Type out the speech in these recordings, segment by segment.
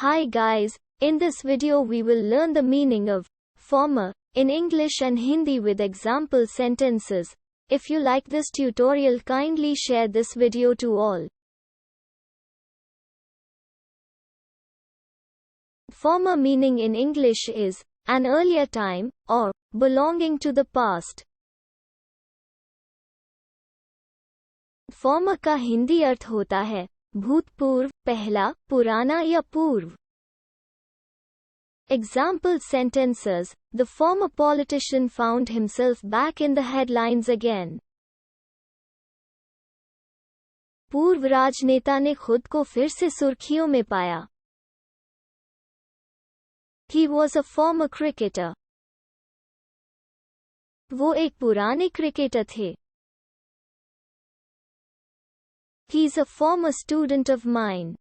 Hi guys, in this video we will learn the meaning of former in English and Hindi with example sentences. If you like this tutorial, kindly share this video to all. Former meaning in English is an earlier time or belonging to the past. Former का हिंदी अर्थ होता है भूतपूर्व, पहला, पुराना या पूर्व. Example sentences: The former politician found himself back in the headlines again. पूर्व राजनेता ने खुद को फिर से सुर्खियों में पाया. He was a former cricketer. वो एक पुराने क्रिकेटर थे. He's a former student of mine.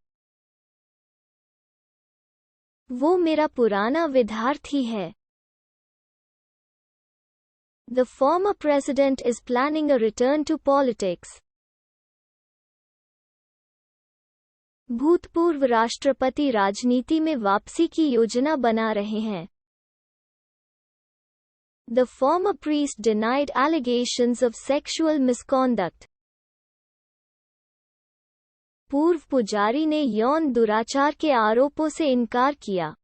वो मेरा पुराना विद्यार्थी है. The former president is planning a return to politics. भूतपूर्व राष्ट्रपति राजनीति में वापसी की योजना बना रहे हैं. The former priest denied allegations of sexual misconduct. पूर्व पुजारी ने यौन दुराचार के आरोपों से इनकार किया.